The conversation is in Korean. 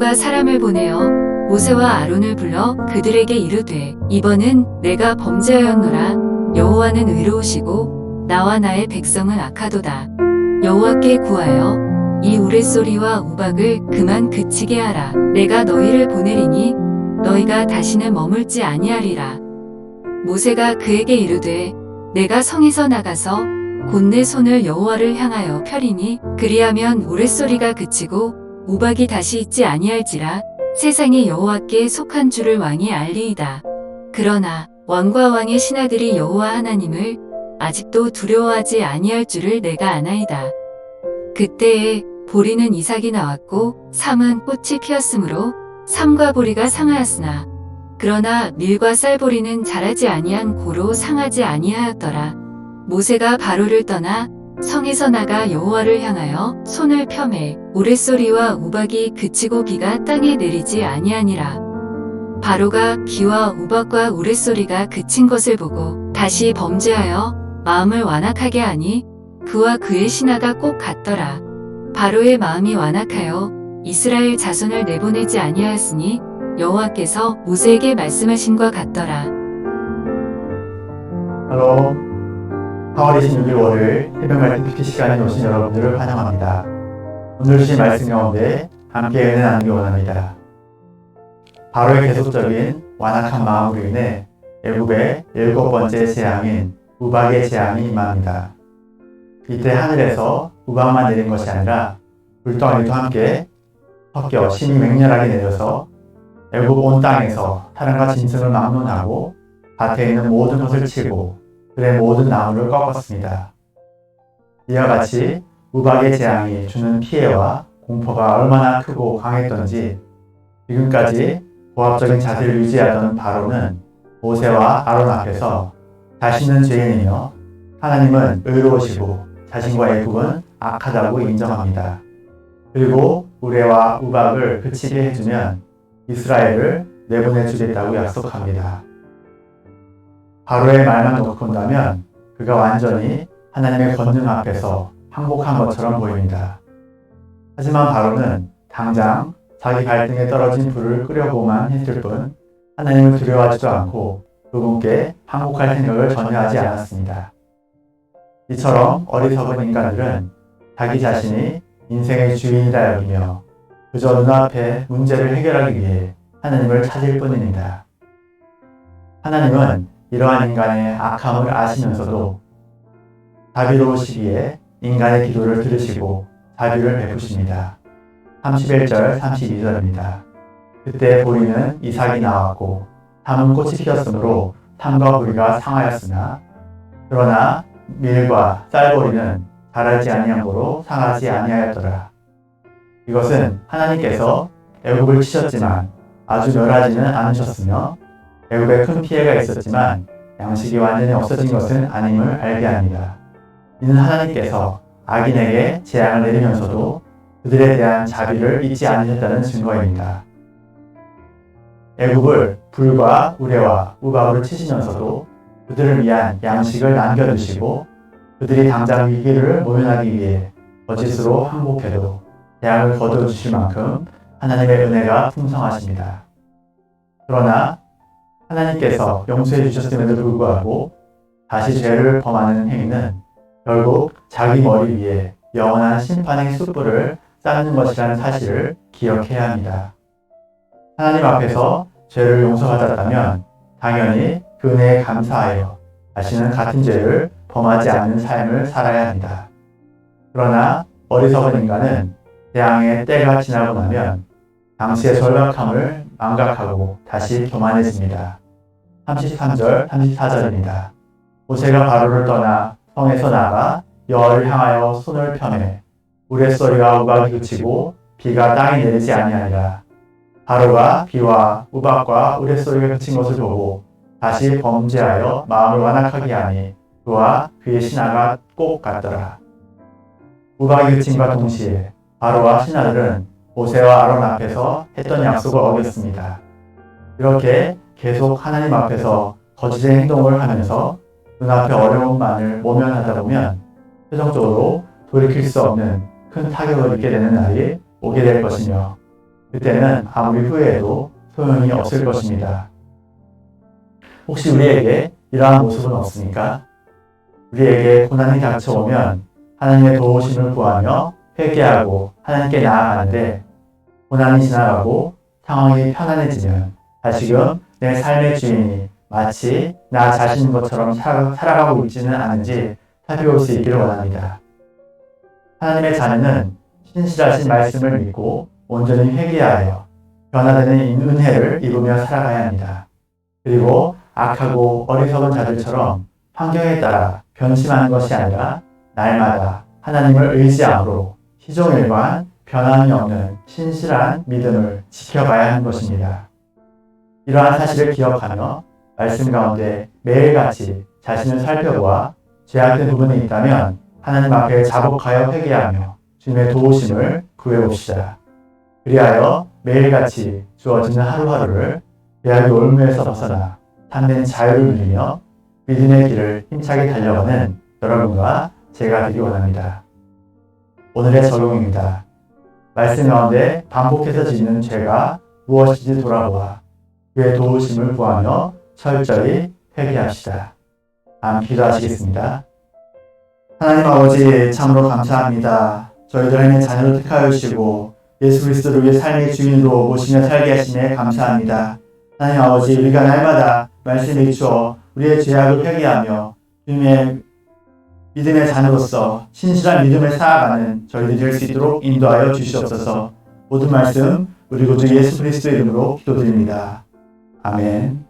바로가 사람을 보내어 모세와 아론을 불러 그들에게 이르되 이번은 내가 범죄하였노라. 여호와는 의로우시고 나와 나의 백성은 악하도다. 여호와께 구하여 이 우레소리와 우박을 그만 그치게 하라. 내가 너희를 보내리니 너희가 다시는 머물지 아니하리라. 모세가 그에게 이르되 내가 성에서 나가서 곧 내 손을 여호와를 향하여 펴리니 그리하면 우레소리가 그치고 우박이 다시 있지 아니할지라. 세상에 여호와께 속한 줄을 왕이 알리이다. 그러나 왕과 왕의 신하들이 여호와 하나님을 아직도 두려워하지 아니할 줄을 내가 아나이다. 그때에 보리는 이삭이 나왔고 삼은 꽃이 피었으므로 삼과 보리가 상하였으나 그러나 밀과 쌀보리는 자라지 아니한 고로 상하지 아니하였더라. 모세가 바로를 떠나 성에서 나가 여호와를 향하여 손을 펴매 우레소리와 우박이 그치고 비가 땅에 내리지 아니하니라. 바로가 비와 우박과 우레소리가 그친 것을 보고 다시 범죄하여 마음을 완악하게 하니 그와 그의 신하가 꼭 같더라. 바로의 마음이 완악하여 이스라엘 자손을 내보내지 아니하였으니 여호와께서 모세에게 말씀하신 것 같더라. 샬롬. 4월 26일 월요일 새벽 말씀 듣기 시간에 오신 여러분들을 환영합니다. 오늘 주신 말씀 가운데 함께 은혜 나누기 원합니다. 바로의 계속적인 완악한 마음으로 인해 애굽의 7번째 재앙인 우박의 재앙이 임합니다. 이때 하늘에서 우박만 내린 것이 아니라 불덩이도 함께 섞여 심히 맹렬하게 내려서 애굽 온 땅에서 사람과 짐승을 막론하고 밭에 있는 모든 것을 치고 들의 모든 나무를 꺾었습니다. 이와 같이 우박의 재앙이 주는 피해와 공포가 얼마나 크고 강했던지 지금까지 고압적인 자세를 유지하던 바로는 모세와 아론 앞에서 자신은 죄인이며 하나님은 의로우시고 자신과 애굽은 악하다고 인정합니다. 그리고 우레와 우박을 그치게 해주면 이스라엘을 내보내주겠다고 약속합니다. 바로의 말만 놓고 본다면 그가 완전히 하나님의 권능 앞에서 항복한 것처럼 보입니다. 하지만 바로는 당장 자기 발등에 떨어진 불을 끄려고만 했을 뿐 하나님을 두려워하지도 않고 그분께 항복할 생각을 전혀 하지 않았습니다. 이처럼 어리석은 인간들은 자기 자신이 인생의 주인이라 여기며 그저 눈앞에 문제를 해결하기 위해 하나님을 찾을 뿐입니다. 하나님은 이러한 인간의 악함을 아시면서도 자비로우시기에 인간의 기도를 들으시고 자비를 베푸십니다. 31절, 32절입니다. 그때 보리는 이삭이 나왔고 삼은 꽃이 피었으므로 삼과 보리가 상하였으나 그러나 밀과 쌀보리는 자라지 아니한 고로 상하지 아니하였더라. 이것은 하나님께서 애굽을 치셨지만 아주 멸하지는 않으셨으며 애굽에 큰 피해가 있었지만 양식이 완전히 없어진 것은 아님을 알게 합니다. 이는 하나님께서 악인에게 재앙을 내리면서도 그들에 대한 자비를 잊지 않으셨다는 증거입니다. 애굽을 불과 우레와 우박으로 치시면서도 그들을 위한 양식을 남겨두시고 그들이 당장 위기를 모면하기 위해 거짓으로 항복해도 재앙을 거두어주실 만큼 하나님의 은혜가 풍성하십니다. 그러나 하나님께서 용서해 주셨음에도 불구하고 다시 죄를 범하는 행위는 결국 자기 머리 위에 영원한 심판의 숯불을 쌓는 것이라는 사실을 기억해야 합니다. 하나님 앞에서 죄를 용서받았다면 당연히 그 은혜에 감사하여 다시는 같은 죄를 범하지 않는 삶을 살아야 합니다. 그러나 어리석은 인간은 재앙의 때가 지나고 나면 당시의 절박함을 망각하고 다시 교만해집니다. 33절, 34절입니다. 모세가 바로를 떠나 성에서 나가 여호와를 향하여 손을 펴매 우레소리와 우박이 그치고 비가 땅에 내리지 아니하니라. 바로가 비와 우박과 우레소리가 그친 것을 보고 다시 범죄하여 마음을 완악하게 하니 그와 그의 신하가 꼭 같더라. 우박이 그침과 동시에 바로와 신하들은 모세와 아론 앞에서 했던 약속을 어겼습니다. 이렇게 계속 하나님 앞에서 거짓의 행동을 하면서 눈앞의 어려움만을 모면하다 보면 최종적으로 돌이킬 수 없는 큰 타격을 입게 되는 날이 오게 될 것이며 그때는 아무리 후회해도 소용이 없을 것입니다. 혹시 우리에게 이러한 모습은 없습니까? 우리에게 고난이 닥쳐오면 하나님의 도우심을 구하며 회개하고 하나님께 나아가는데 고난이 지나가고 상황이 편안해지면 다시금 내 삶의 주인이 마치 나 자신인 것처럼 살아가고 있지는 않은지 살펴볼 수 있기를 원합니다. 하나님의 자녀는 신실하신 말씀을 믿고 온전히 회개하여 변화되는 은혜를 입으며 살아가야 합니다. 그리고 악하고 어리석은 자들처럼 환경에 따라 변심하는 것이 아니라 날마다 하나님을 의지함으로 시종일관 변함이 없는 신실한 믿음을 지켜가야 하는 것입니다. 이러한 사실을 기억하며 말씀 가운데 매일같이 자신을 살펴보아 죄악된 부분이 있다면 하나님 앞에 자복하여 회개하며 주님의 도우심을 구해봅시다. 그리하여 매일같이 주어지는 하루하루를 죄악의 올무에서 벗어나 참된 자유를 누리며 믿음의 길을 힘차게 달려가는 여러분과 제가 되기 원합니다. 오늘의 적용입니다. 말씀 가운데 반복해서 짓는 죄가 무엇인지 돌아보아 그의 도우심을 구하며 철저히 회개합시다. 기도하시겠습니다. 하나님 아버지 참으로 감사합니다. 저희들 하나님의 자녀를 택하여 주시고 예수 그리스도를 위해 삶의 주인으로 모시며 살게 하시네 감사합니다. 하나님 아버지 우리가 날마다 말씀에 비추어 우리의 죄악을 회개하며 주님의 믿음의 자녀로서 신실한 믿음을 살아가는 저희들이 될 수 있도록 인도하여 주시옵소서. 모든 말씀 우리 구주 예수 그리스도의 이름으로 기도드립니다. 아멘.